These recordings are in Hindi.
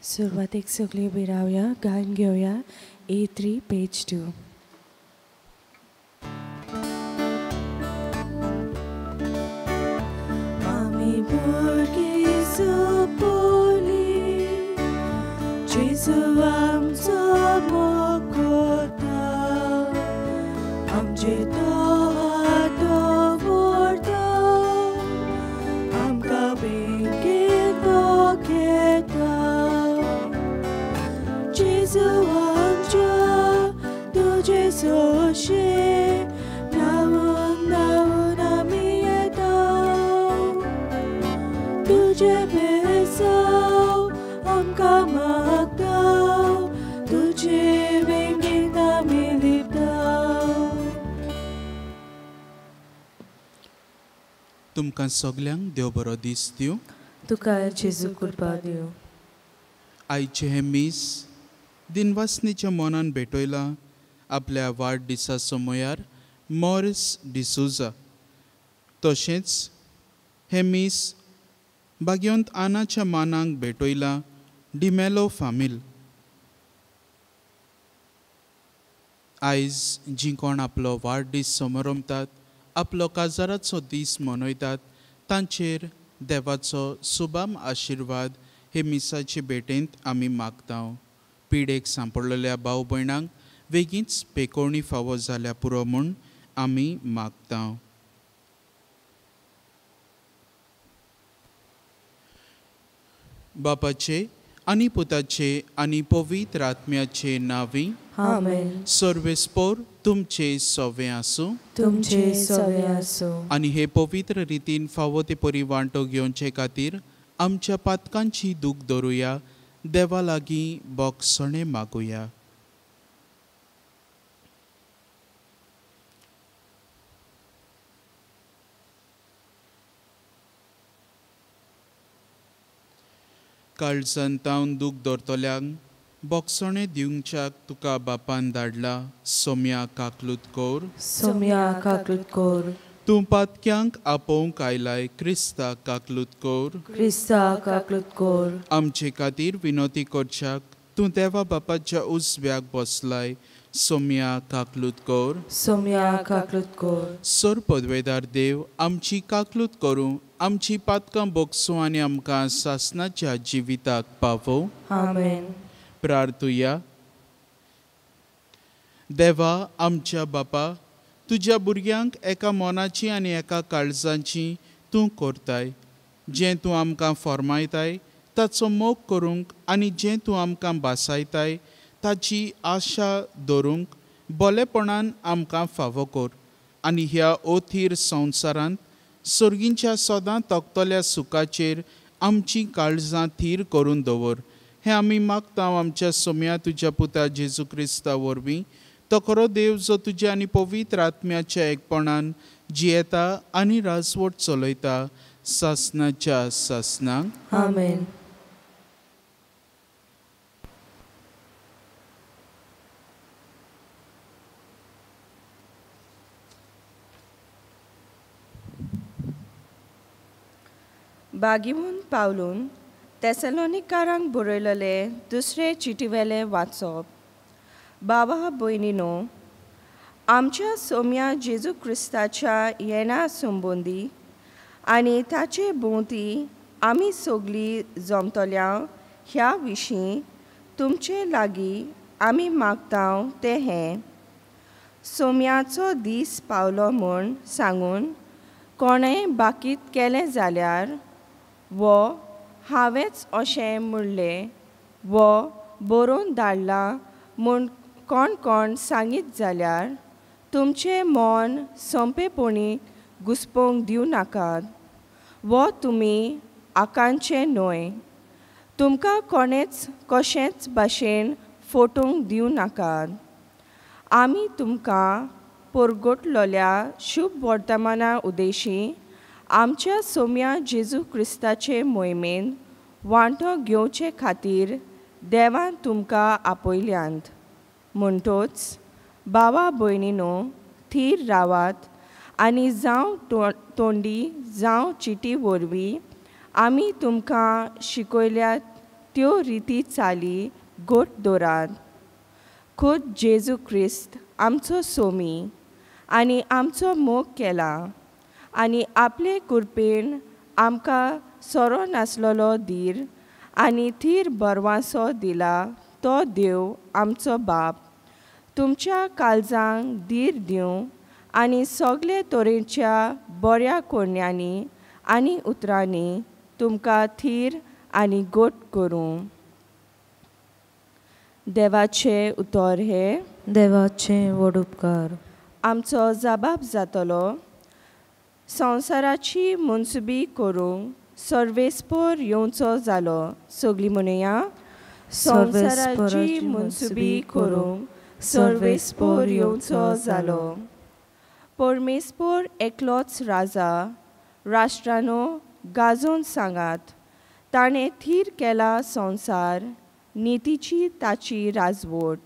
सुरवातीक सगळी उबी रावया, गायन घेवया. A3 page 2. आमी भुरगीं सोंपोली, जेजू आमचो मोग करता, आमचे दोळ्यांत दवरता, आमकां बेगीन घेता. जेजू आमच्या तुजे सोशे धांवून धांवून आमी येता. तुजे बेसांव आमकां मागता, तुजे बेगीन आमी लिपता. तुमकां सगल्यांक देव बरो दीस दिवं. तुका जेजू कृपा दिवं. आयचे हे मीस दिनवासनीच्या मनान भेटयला आपल्या वाडदिसा समयार मॉरिस डिसुजा. तशेंच हे मीस भाग्यवंत आनाच्या मानांक भेटयला डिमेलो फामील. आयज जीं कोण आपलो वाडदीस समारंभतात, आपलो काजाराचो दीस मनयतात, तांचेर देवाचो सुबाम आशिर्वाद हे मिसाचे भेटेंत आमी मागतांव. पिडेक सांपडलेल्या भाव भयणांक बेगीच पेकोवणी फावो जाल्या पुरो म्हूण आमी मागतांव. बापाचे आनी पुताचे आनी पवित्र आत्म्याचे नांवी. आमेन. सर्वेस्पोर तुमचे सवे आसूं. तुमचे सवे आसूं. आनी हे पवित्र रितीन फावो ते परी वांटो घेवचे खातीर आमच्या पातकांची दूख धरुया, देवा लागीं बोगसणे मागुया. काळजांतावन दूख धरतल्यांक बोगसणे दिवच्याक तुका बापान धाडला. सोम्या काकलूत कोर. सोम्या काकलूत कोर. तूं पातक्यांक आपोवंक आयलाय, क्रिस्ता काकलूत कोर. क्रिस्ता काकलूत कोर. आमचे खातीर विनोती करच्याक तूं देवा बापाच्या उजव्याक बसलाय. सोम्या काकलूत कोर. सोम्या काकलूत कोर. सर पदवेदार देव, आमची काकलूत करूं, आमची पातकां बोगसूं आनी आमकां सासणाच्या जिविताक पावो. आमेन. प्रार्थुया. देवा आमच्या बापा, तुज्या भुरग्यांक एका मोनाची आनी एका काळजांची तूं करताय. जें तूं आमकां फॉर्मायताय ताचो मोग करूंक आनी जें तूं आमकां भासायताय ताची आशा दवरूंक बोलेपणान आमकां फावो कर. आनी ह्या ओथीर संवसारांत सर्गींच्या सोदां तोगतल्या सुखाचेर आमची काळजां थीर करून दवर. हें आमी मागतांव आमच्या सोम्या तुज्या पुता जेजू क्रिस्ता वरवीं. तो खरो देव जो तुज्या आनी पवित्र आत्म्याच्या एकपणान जियेता आनी राजवट चलयता सासणाच्या सासणांक. आमेन. बागिमून पावलून तेसलोनिकारांक बरयलेले दुसरे चिटीवेले वाचप. बाबा भयणीनो, आमच्या सोम्या जेजू क्रिस्ताच्या येणा संबंदी आनी ताचे भोंवती आमी सगळीं जमतल्या ह्या विशीं तुमचे लागीं आमी मागतांव ते हें. सोम्याचो दीस पावलो म्हूण सांगून कोणें बाकीत केलें जाल्यार वो हांवेंच अशें म्हणलें वो बरोवन धाडलां म्हूण कोण कोण सांगीत जाल्यार तुमचें मन सोंपेपणी घुस्पोवंक दिवं नाकात. वो तुमी आकांचे न्हय. तुमकां कोणेच कशेंच भाशेन फटोवंक दिवं नाकात. आमी तुमकां परगटलोल्या शुभ वर्तमाना उद्देशी आमच्या सोम्या जेजू क्रिस्ताचे मोहिमेन वांटो घेवचे खातीर देवान तुमकां आपयल्यांत. म्हणटोच भावा भयणीनो, थीर रावात आनी जावं तोंडी जावं चिटी वरवीं आमी तुमकां शिकयल्यात त्यो रिती चाली गोट दोरात. खुद जेजू क्रिस्त आमचो सोमी आनी आमचो मोग केला आनी आपले कुरपेन आमकां सोरो नासलोलो धीर आनी थीर बरवांसो दिला तो देव आमचो बाप तुमच्या काळजांक धीर दिवं आनी सगळे तरेच्या बऱ्या कोण्यांनी आनी उतरांनी तुमकां थीर आनी गोट करूं. देवाचे उतर हे देवाचे व्हड उपकार. आमचो जबाब जातलो संवसाराची मुनसुबी करूंक सर्वेस्पर येवचो जालो. सगळीं म्हणया संवसाराची मुनसुबी करूंक सर्वेस्पर येवचो जालो. परमेस्पर एकलोच राजा राष्ट्रानो गाजोवन सांगात. ताणें थीर केला संवसार नितीची ताची राजवट.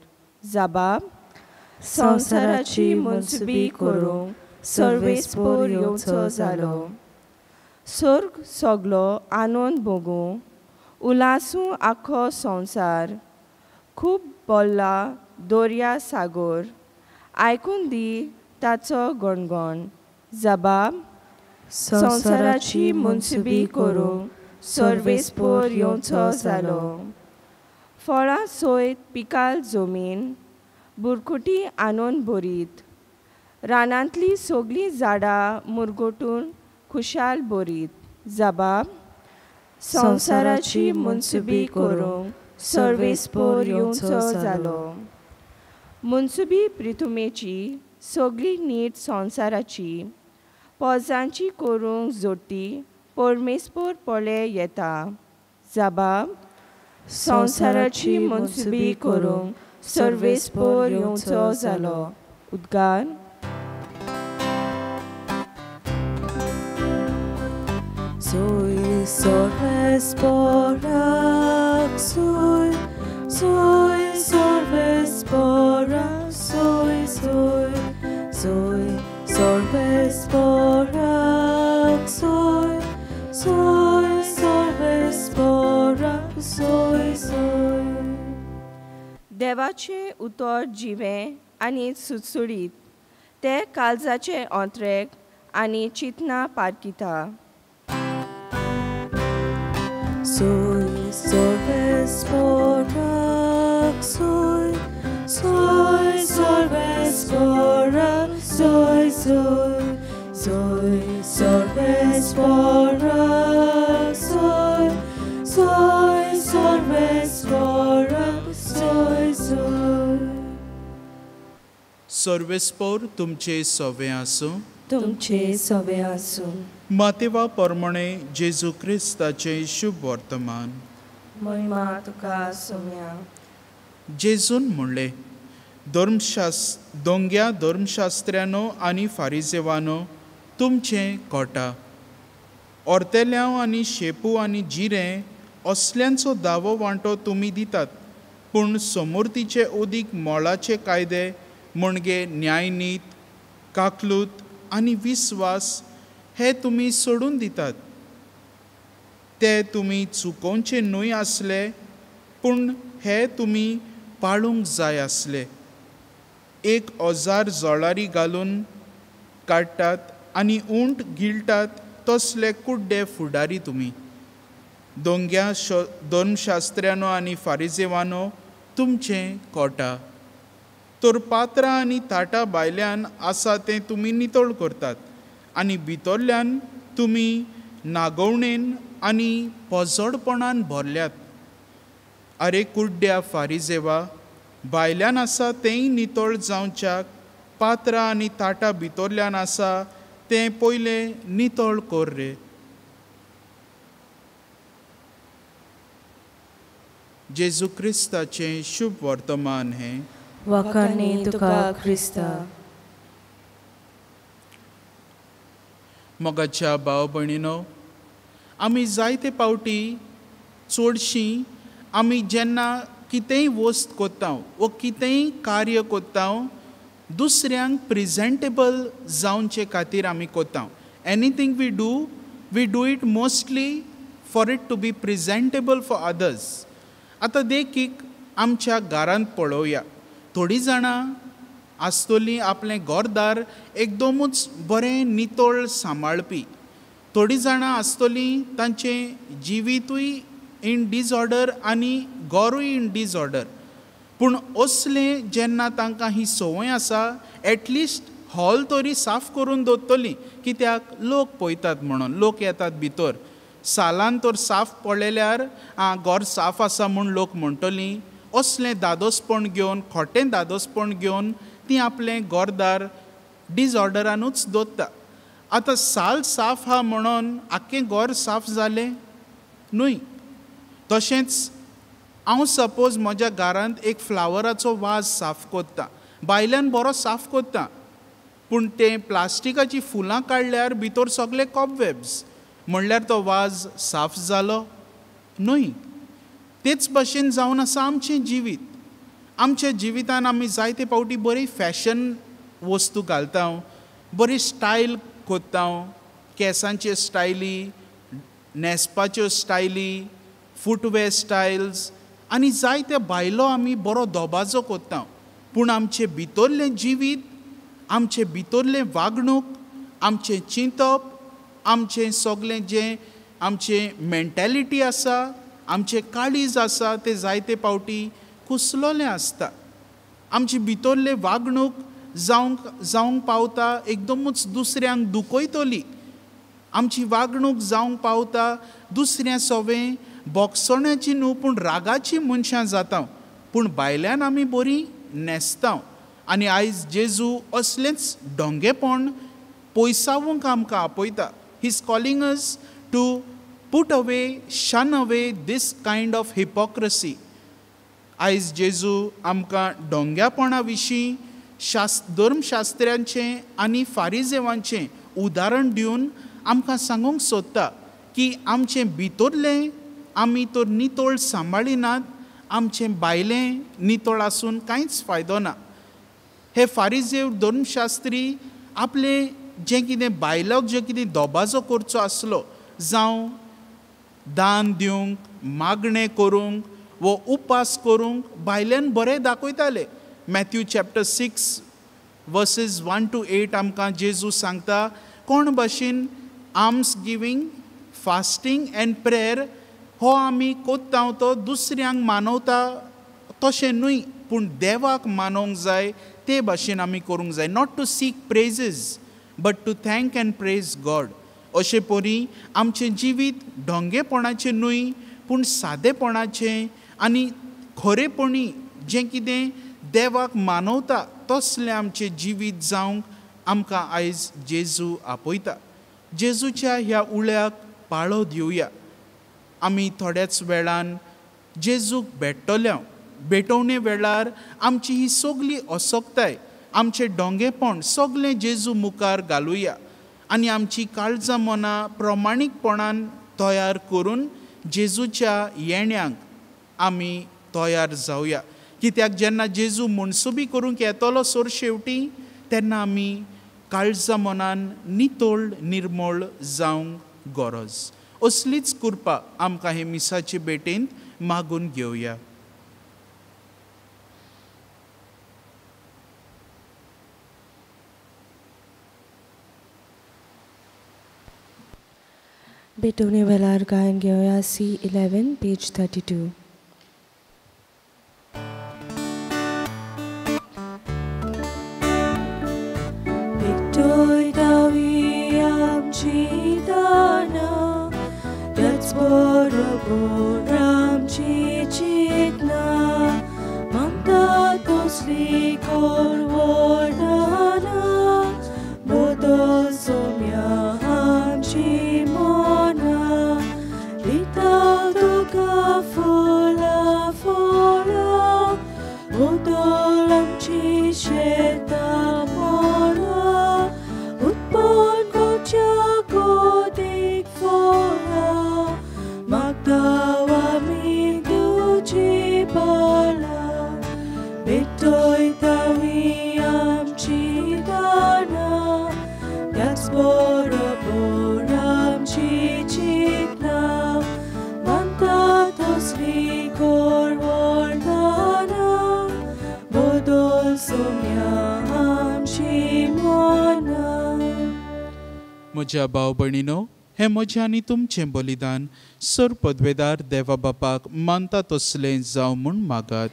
जबाब संवसाराची मुनसुबी करूंक सर्वेस्पर येवचो जालो. सर्ग सगलो आनंद भोगूं उलासूं आखो संवसार. खूब बोल्ला दर्या सागर आयकून दी ताचो गणगण. जबाब संवसाराची मुनसुबी करूंक सर्वेस्पर येवचो जालो. फळां सोयत पिकाल जमीन बुरकुटी आनंद भरीत. रानांतली सगळीं झाडां मुरगोटून खुशाल भरीत. जबाब संवसाराची मुनसुबी करूंक सर्वेस्पर येवचो जालो. मुनसुबी प्रिथुमेची सगळी नीट संवसाराची पोजांची करूंक जोडटी परमेस्पर पळे येता. जबाब संवसाराची मुनसुबी करूंक सर्वेस्पर येवचो जालो. उद्गार Soy sorvesporak, soy sorvesporak, soy sorvesporak, soy sorvesporak, soy. देवाचे उतर जिवे आनी सुटसुडीत ते काळजाचे अंतरेक आनी चिंतना पारकिता. Soy sorvesporak, soy sorvesporak, soy sorvesporak, soy sorvesporak, soy. सर्वेस्पर तुमचे सवे आसूं. तुमचे सवे आसूं. मातेवा प्रमाणे जेजू क्रिस्ताचे शुभ वर्तमान. महिमा तुका सोम्या. जेजून म्हणले दोंग्या धर्मशास्त्र्यानो आनी फारिसेवानो तुमचें कोटा. ओर्तेल्याव आनी शेपू आनी जिरें असल्यांचो दावो वांटो तुमी दितात पूण समृद्धीचे उदीक मोळाचे कायदे म्हणजे न्यायनीत काकलूत आनी विस्वास हे तुमी सोडून दितात. ते तुमी चुकोवचे न्हय आसले पूण हे तुमी पाळूंक जाय आसले. एक ओजार जोळारी घालून काडटात आनी ऊंट गिळटात तसले कुड्डे फुडारी तुमी. दोंग्या धर्मशास्त्र्यानो आनी फारिसेवानो तुमचें कोटा. तर पात्रां आनी ताटां भायल्यान आसा तें तुमी नितळ करतात आनी भितरल्यान तुमी नागवणेन आनी पोजोडपणान भरल्यात. आरे कुड्ड्या फारिसेवा, भायल्यान आसा तेंय नितळ जावच्याक पात्रां आनी ताटां भितरल्यान आसा तें पयलें नितळ कर रे. जेजू क्रिस्ताचें शुभ वर्तमान हें. वखाणी तुका क्रिस्ता. मोगाच्या भाव भयणीनो, आमी जायते पावटी चडशीं आमी जेन्ना कितेंय वस्त कोत्ता वो कितेंय कार्य कोत्ता दुसऱ्यांक प्रेजेंटेबल जावचे खातीर आमी कोत्ता. Anything we do it mostly for it to be presentable for others. आतां देखीक आमच्या घरांत पळोवया, थोडीं जाणां आसतलीं आपलें घरदार एकदमूच बरें नितळ सांबाळपी, थोडीं जाणां आसतलीं तांचें जिवीतूय इन डिसऑर्डर आनी घरूय इन डिसऑर्डर. पूण असलें जेन्ना तांकां ही संवय आसा, एटलिस्ट हॉल तरी साफ करून दवरतलीं, कित्याक लोक पळयतात म्हणून, लोक येतात भितर. सालान तर साफ पडलेल्यार घर साफ आसा म्हूण लोक म्हणटलीं. असलें दादोसपण घेवन, खोटें दादोसपण घेवन तीं आपलें घरदार डिसऑर्डरानूच दवरता. आतां साल साफ आहा म्हणून आख्खें घर साफ जालें? न्हय. तशेंच हांव सपोज म्हज्या घरांत एक फ्लावराचो वाज साफ कोत्ता, भायल्यान बरो साफ कोत्ता, पूण तें प्लास्टिकाची फुलां काडल्यार भितर सगळे कॉबवेब्स, म्हणल्यार तो वाज साफ जालो? न्हय. तेच भशेन जावन आसा आमचें जिवीत. आमच्या जिवितान आमी जायते फावटी बरी फॅशन वस्तू घालता, बरी स्टायल कोत्ता, केंसांच्यो स्टायली, न्हेसपाच्यो स्टायली, फुटवेअर स्टायल्स, आनी जायते भायलो आमी बरो दोबाजो कोत्ता. पूण आमचें भितरलें जिवीत, आमचें भितरलें वागणूक, आमचें चिंतप, आमचें सगळें जें आमचें मेंटॅलिटी आसा, आमचें काळीज आसा, तें जायते फावटी कुसलोलें आसता. आमची भितरलें वागणूक जावंक पावता एकदमूच दुसऱ्यांक दुखयतली. आमची वागणूक जावंक पावता दुसऱ्या सवें बोगसण्याची न्हू पूण रागाची मनशां जाता. पूण भायल्यान आमी बरीं न्हेसता. आनी आयज जेजू असलेंच ढोंगेपण पयसावूंक आमकां आपयता. He is calling us to put away, shun away this kind of hypocrisy. आयज जेजू आमकां ढोंग्यापणा विशीं धर्मशास्त्र्यांचें आनी फारिजेवांचें उदाहरण दिवन आमकां सांगूंक सोदता की आमचें भितरलें आमी तर नितळ सांबाळिनात, आमचें भायलें नितळ आसून कांयच फायदो ना. हे फारिजेव धर्मशास्त्री आपलें जें कितें भायलोक जें कितें दोबाजो करचो आसलो, जावं दान दिवंक, मागणें करूंक वो उपास करूंक भायल्यान बरें दाखयताले. मॅथ्यू चॅप्टर 6 वर्सीस 1 to 8 आमकां जेजू सांगता कोण भाशेन arms giving, fasting and prayer हो आमी कोत्ता तो दुसऱ्यांक मानवता तशें न्हय, पूण देवाक मानोवंक जाय ते भाशेन आमी करूंक जाय. Not to seek praises but to thank and praise God. अशे परी आमचें जिवीत ढोंगेपणाचें न्हय पूण सादेपणाचें आनी खरेपणी जें कितें देवाक मानवता तसलें आमचें जिवीत जावंक आमकां आयज जेजू आपयता. जेजूच्या ह्या उळ्याक पाळो दिवया. आमी थोड्याच वेळान जेजूक भेटोवणे वेळार आमची ही सगळी असोक्ताय, आमचें ढोंगेपण सगळें जेजू मुखार घालुया आनी आमची काळजां मनां प्रमाणीकपणान तयार करून जेजूच्या येण्याक आमी तयार जावया. कित्याक जेन्ना जेजू मुनसुबी करूंक येतलो सोर शेवटी, तेन्ना आमी काळजां मनान नितळ निर्मळ जावंक गरज. असलीच कृपा आमकां हे मिसाचे भेटेंत मागून घेवया. भेटवणे वेळार गायन घेवया C11 page 32. Dawi amchi dana, that's borobo ramchi chitna, mamta tosli korwordana, bodo somya amchi mona, lita duka fola fola, bodo ramchi sheta mona. Jagodik fora, magdawa mi duji bala, bitoy dawi म्हज्या भाव भयणीनो, हें म्हजें आनी तुमचें बलिदान सर पदवेदार देवा बापाक मानता तसलें जावं म्हूण मागात.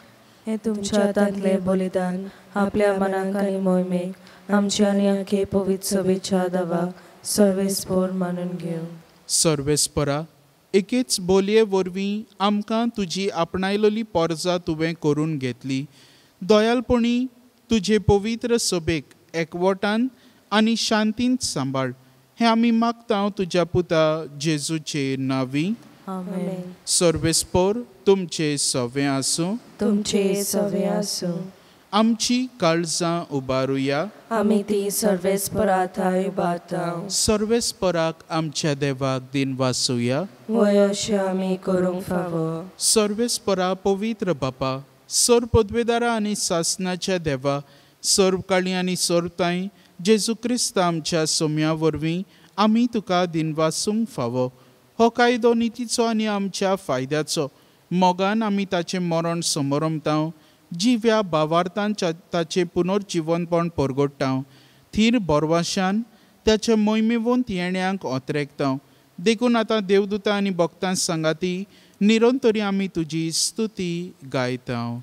हे तुमच्या हातांतले बलिदान आपल्या मनाक आनी मोहिमेक आमच्या आनी आखे पवित्र सभेच्या दावाक सर्वेस्पोर मानून घेवं. सर्वेस्परा, एकेच बोलये वरवीं आमकां तुजी आपणायलोली पोरजां तुवें करून घेतली. दयाळपणी तुजे पवित्र सभेक एकवटान आनी शांतींत सांबाळ. हें आमी मागता तुज्या पुता जेजूचे नांवी. आमेन. सर्वेस्पोर तुमचे सवे आसूं. तुमचे सवे आसूं. आमची काळजां उबारुया. आमी ती सर्वेस्परा थाय उबारतां. सर्वेस्पराक आमच्या देवाक दिन वासुया. वय अशें आमी करूंक फावो. सर्वेस्परा पवित्र बापा, सर पदवेदारा आनी सासणाच्या देवा, सर्वकाळी आनी सर्वताय जेजू क्रिस्त आमच्या सोम्या वरवीं आमी तुका दिनवासूंक फावो. हो कायदो नितीचो आनी आमच्या फायद्याचो. मोगान आमी ताचें मरण समोरमतां. जिव्या भावार्थान ताचें पुनर्जिवनपण परगडटां. थीर बोरवाशान त्याच्या मोहिमेवंत येण्याक ओतरेकतां. देखून आतां देवदूतां आनी भक्तां सांगाती निरंतरी आमी तुजी स्तुती गायतां.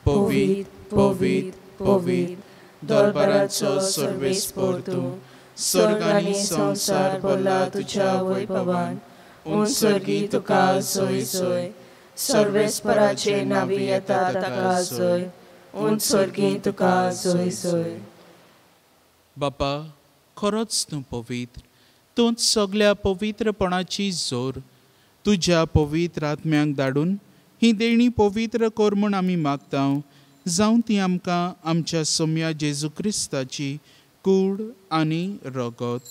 पवित्र पवित्र पवित्र दरबाराचो सर्वेस्पोर तूं. सर्ग आनी संवसार भरला तुज्या वैभवान. उंचर्गी तुका सोय सोय. सर्वेस्पराचे नावी येता ताका सोय. उंचर्गी तुका सोय सोय. बापा, खरोच तूं पवित्र. तूंच सगळ्या पवित्रपणाची जोर. तुज्या पवित्र आत्म्यांक धाडून ही देणी पवित्र कर म्हूण आमी मागतां. जावं ती आमकां आमच्या सोम्या जेजू क्रिस्ताची कूड आनी रगत.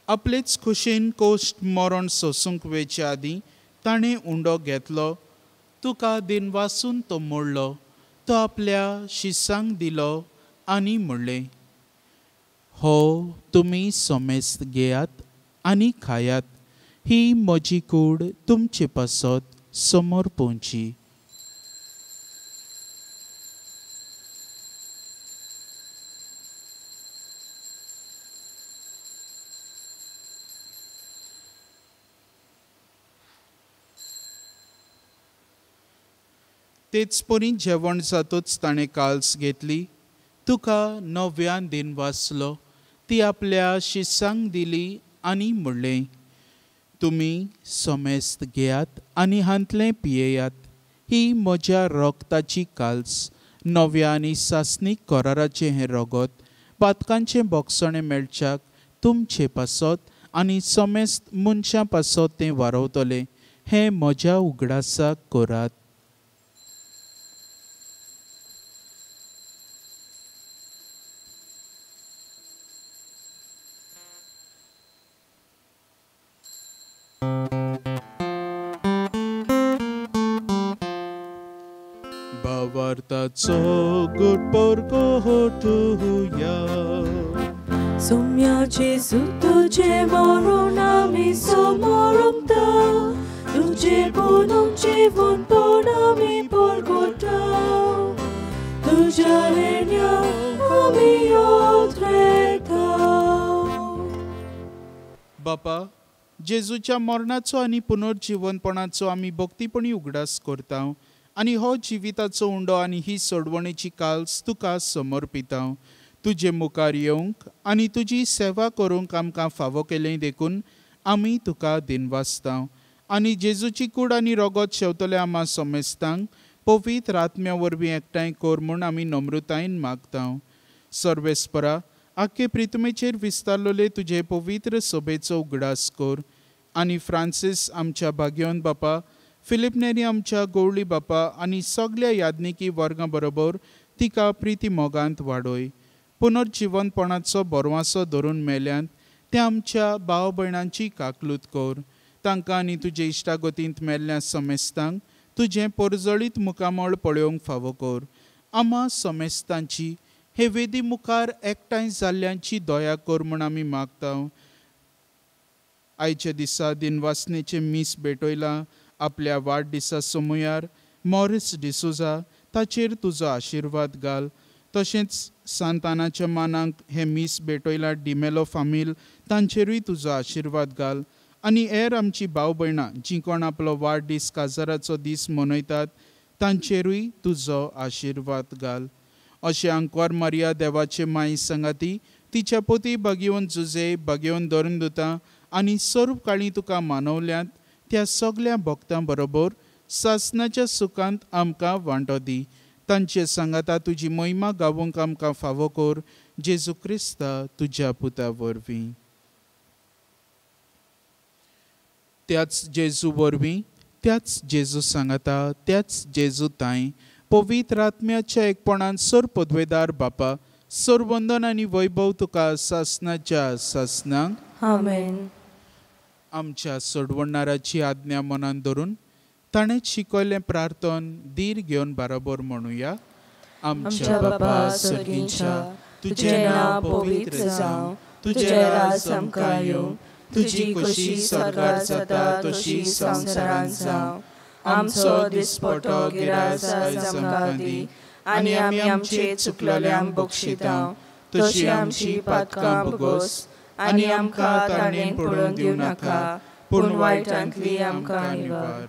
आपलेच खुशेन कोश्ट मरण सोसूंक वेचे आदीं ताणें उंडो घेतलो. तुका दिनवासून तो मोडलो. तो आपल्या शिसांक दिलो आनी म्हणलें, हो तुमी सोमेस्त घेयात आनी खायात. ही म्हजी कूड तुमचे पासत समोर पोवची. तेच परी जेवण जातूच ताणें काल्स घेतली. तुका नव्यान दिन वाचलो. ती आपल्या शिसांक दिली आनी म्हणलें, तुमी सोमेस्त घेयात आनी हांतलें पियेयात. ही म्हज्या रोगताची काल्स. नव्या आनी सासणीक कराराचें हें रगत पातकांचें बोगसणें मेळच्याक तुमचे पासत आनी सोमेस्त मनशां पासत तें वारवतलें. हें म्हज्या उगडासाक करात. भावार्थाचो गोड पोरगो होटुया. सोम्याचे सुत तुझे मरण आमी समोरमता. तुझे बोनूक जीवनपण आमी परगडटा. तुज्या येण्याक आमी ओतरेकता. बापा, जेजूच्या मरणाचो आनी पुनर्जिवनपणाचो आमी भक्तीपणी उगडास करता आनी हो जिविताचो उंडो आनी ही सोडवणेची काल्स तुका समर्पिता. तुजे मुखार येवंक आनी तुजी सेवा करूंक आमकां फावो केलें देखून आमी तुका दिनवासता. आनी जेजूची कूड आनी रगत शेवतले आमा सोमेस्तांक पवित्र आत्म्या वरवीं एकठांय कर म्हूण आमी नम्रतायेन मागता. सर्वेस्परा, आख्खे प्रितमेचेर विस्तारलोले तुजे पवित्र सभेचो उगडास कर. आनी फ्रांसीस आमच्या भाग्यवन बापा, फिलिप नेरी आमच्या गवळी बापा आनी सगळ्या यादनिकी वर्गां बरोबर तिका प्रिती मोगांत वाडोय. पुनर्जिवनपणाचो बोरवासो धरून मेल्यांत ते आमच्या भाव भयणांची काकलूत कर. तांकां आनी तुजे इश्टागतींत मेल्ल्या समेस्तांक तुजें परजळीत मुखामळ पळोवंक फावो कर. आमा समेस्तांची हे वेदी मुखार एकठांय जाल्ल्यांची दया कर म्हूण आमी मागता. आयच्या दिसा दिनवासनेचे मीस भेटयला. आपल्या वाडदिसा समयार मॉरिस डिसोजा ताचेर तुजो आशिर्वाद घाल. तशेंच सांतानाच्या मानांक हे मीस भेटयला डिमेलो फामील तांचेरूय तुजो आशिर्वाद घाल आनी हेर आमची भाव भयणां जीं कोण आपलो वाडदीस काजाराचो दीस मनयतात तांचेरूय तुजो आशिर्वाद घाल. अशें आंकवार मारिया देवाचे माई संगाती तिच्या पोती बागेवन जुजे बागेवन धरून दिता आनी सर्व काळी तुका मानवल्यांत त्या सगळ्या भक्तां बरोबर सासणाच्या सुखांत आमकां वांटो दी. तांचे सांगाता तुजी महिमा गावूंक आमकां फावो कर. जेजू क्रिस्ता तुज्या पुता वरवीं. त्याच जेजू वरवीं त्याच जेजू सांगाता त्याच जेजू ताई पवित्र आत्म्याच्या एकपणान सर पदवेदार बापा सर्वंदन आनी वैभव तुका सासणाच्या सासणांक आमेन. आमच्या सोडवणाराची आज्ञा मनान धरून ताणें शिकयलें प्रार्थन धीर घेवन बरोबर म्हणुया. आमच्या बापा सर्गींच्या तुझे नाव पवित्र जावं, तुझे राज आमकां येवं, तुजी कशी स्वर्गार जाता तशी संवसारांत जावं. आमचो दिसपटो गिरास आयज आमकां दी आनी आमी आमचे चुकलेल्यांक बक्षितां, तशी आमची पातकां भोगोस आनी आमकां ताणेन पडून दिवं नाका, पूण वायटांतली आमकां निवार.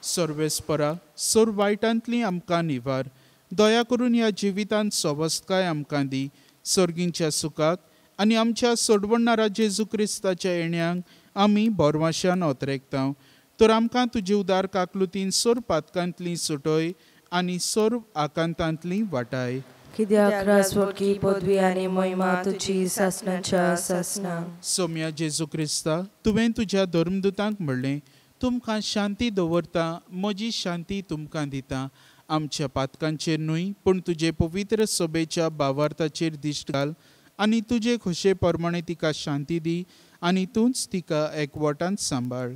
सर्वेस्परा सर वायटांतली आमकां निवार. दया करून ह्या जिवितांत सवस्तकाय आमकां दी. सर्गींच्या सुखाक आनी आमच्या सोडवणारा जेजू क्रिस्ताच्या येण्याक आमी बोरवाशान ओतरेकता. तर आमकां तुजे उदार काकलुतीन सर पातकांतली सुटय आनी सर्व आकांतांतली वाटाय. कित्याक राजवटी पदवी आनी महिमा तुजी सासणाच्या सासणांक. सोम्या जेजू क्रिस्ता तुवें तुज्या धर्मदुतांक म्हणलें तुमकां शांती दवरता, म्हजी शांती तुमकां दिता. आमच्या पातकांचेर न्हय पूण तुजे पवित्र सभेच्या भावार्थाचेर दिश्ट घाल आनी तुजे खोशे प्रमाणे तिका शांती दी आनी तूंच तिका एकवटांत सांबाळ.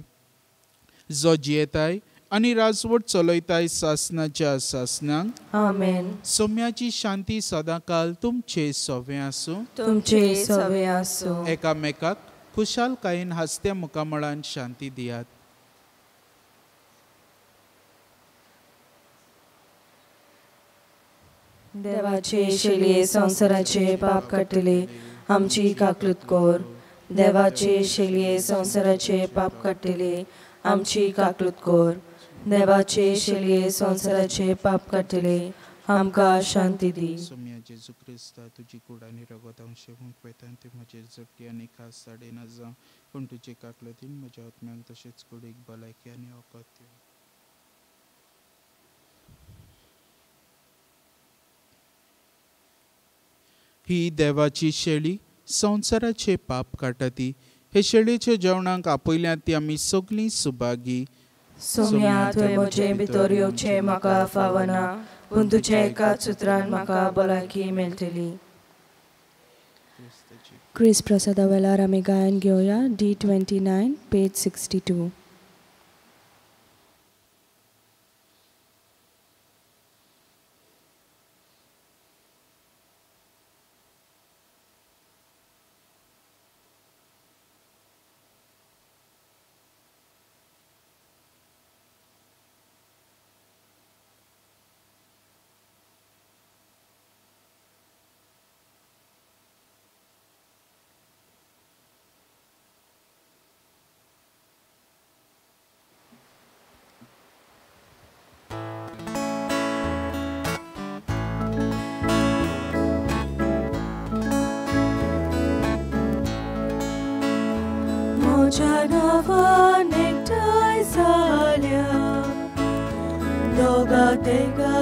जो जियेताय आनी राजवट चलयताय सासणाच्या सासणांक आमेन. सोम्याची शांती सदांकाल तुमचे सोवे आसूं. तुमचे सवे आसूं. एकामेकाक खुशालकायेन हास्त्या मुखामळान शांती दियात. देवाचे शेलये संवसाराचे पाप काडटले आमची काकलूत कोर. देवाचे शेलये संवसाराचे पाप काडटले आमची काकलूत कोर. देवाचे शेलये संवसाराचे पाप काडटले आमकां शांती दी. सोम्या जेजू क्रिस्ता तुजी कूड आनी रगत हांव शेवूंक वेतां ती म्हजेर जगती आनी खास साडे न जावं, पूण तुजे काकलतीन म्हज्या आत्म्यांक तशेंच कुडीक भलायकी आनी वखद दिवं. ही देवाची शेळी संवसाराचे पाप काडटा ती. हे शेळयेच्या जेवणाक आपयल्यात ती आमी सगळीं सुभागी. सोम्या तुवें म्हजे भितर येवचें म्हाका फावना, पूण तुज्या एकाच उतरान म्हाका भलायकी मेळटली. क्रिस प्रसादा वेळार आमी गायन घेवया D29 page 62. Moja nawa nektai zalia, doga tega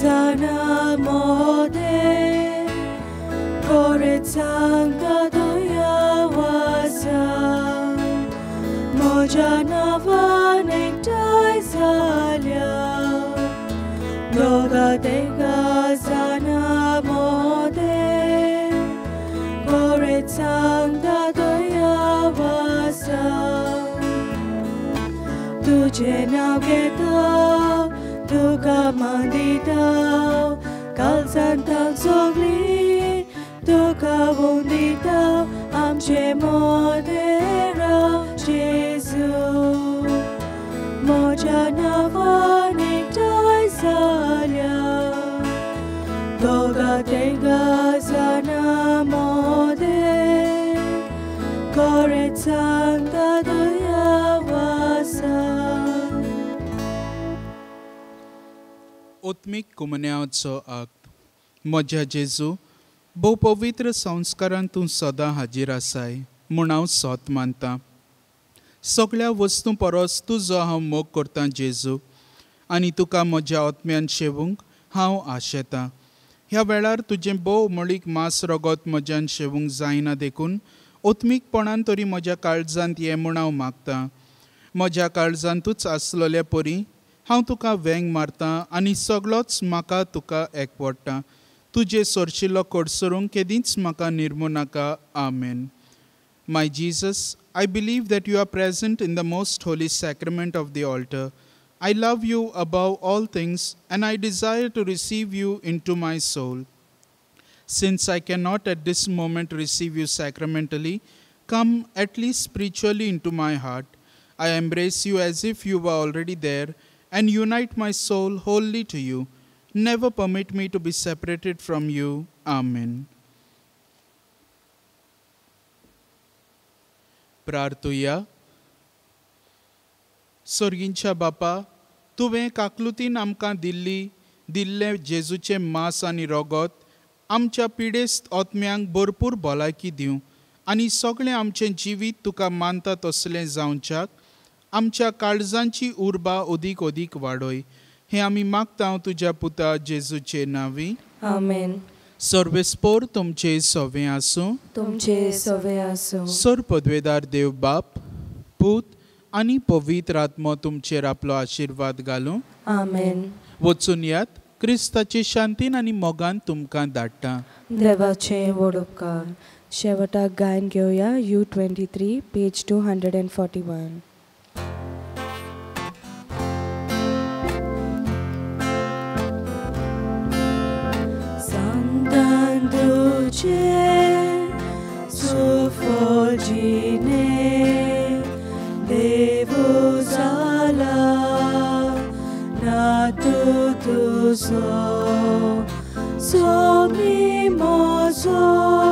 zana mode, koret sanga doya wasa. Moja nawa nektai zalia, doga tega zana mode, koret sanga doya wasa. तुझे नाव घेता तुका मांदिता, कालसांतांक सगळीं तुका वंदिता. आमचे मोदेरा जेजू, म्हज्या नांवान एकठांय जाल्या, दोगा तेगा 거래장 다도야 와사 ओत्मीक कुमन्याचो आक्त म्हज्या जेजू भोव पवित्र संस्कारांत तूं सदां हाजीर आसाय म्हूण हांव सोत मानतां. सगळ्या वस्तू परस तुजो हांव मोग करतां जेजू, आनी तुका म्हज्या ओत्म्यान शेवूंक हांव आशेतां. ह्या वेळार तुजें भोव मळीक मास रगत म्हज्यान शेवूंक जायना देखून ओत्मीकपणान तरी म्हज्या काळजांत ये म्हूण हांव मागतां. म्हज्या काळजांतूच आसलोल्या परी हांव तुका वेंग मारतां आनी सगळोच म्हाका तुका एकवडटा. तुजे सोरशिल्लो कोडसरूंक केदींच म्हाका निर्मू नाका. आमेन. My Jesus, I believe that you are present in the most holy sacrament of the altar. I love you above all things and I desire to receive you into my soul. Since I cannot at this moment receive you sacramentally, come at least spiritually into my heart. I embrace you as if you were already there and unite my soul wholly to you. Never permit me to be separated from you. Amen. प्रार्थुया. सर्गींच्या बापा, तुवें काकलुतीन आमकां दिल्लें जेजूचें मांस आनी रगत आमच्या पिडेस्त ओत्म्यांक भरपूर भलायकी दिवं आनी सगळें आमचें जिवीत तुका मानता तसलें जावच्याक आमच्या काळजांची उर्बा ओदीक ओदीक वाडय. हें आमी मागता तुज्या पुता जेजूचे नांवी. आमेन. सर्वेस्पोर तुमचे सवे आसूं. तुमचे सवे आसूं. सर पदवेदार देव बाप, पूत आनी पवित्र आत्मो तुमचेर आपलो आशिर्वाद घालूं. आमेन. वचून यात. क्रिस्ताचे शांतीन आनी मोगान तुमकां धाडटा. देवाचे व्हड उपकार. शेवटाक गायन घेवया U23 page 241. Sufogine Devo Zala Natu. とそそみもそ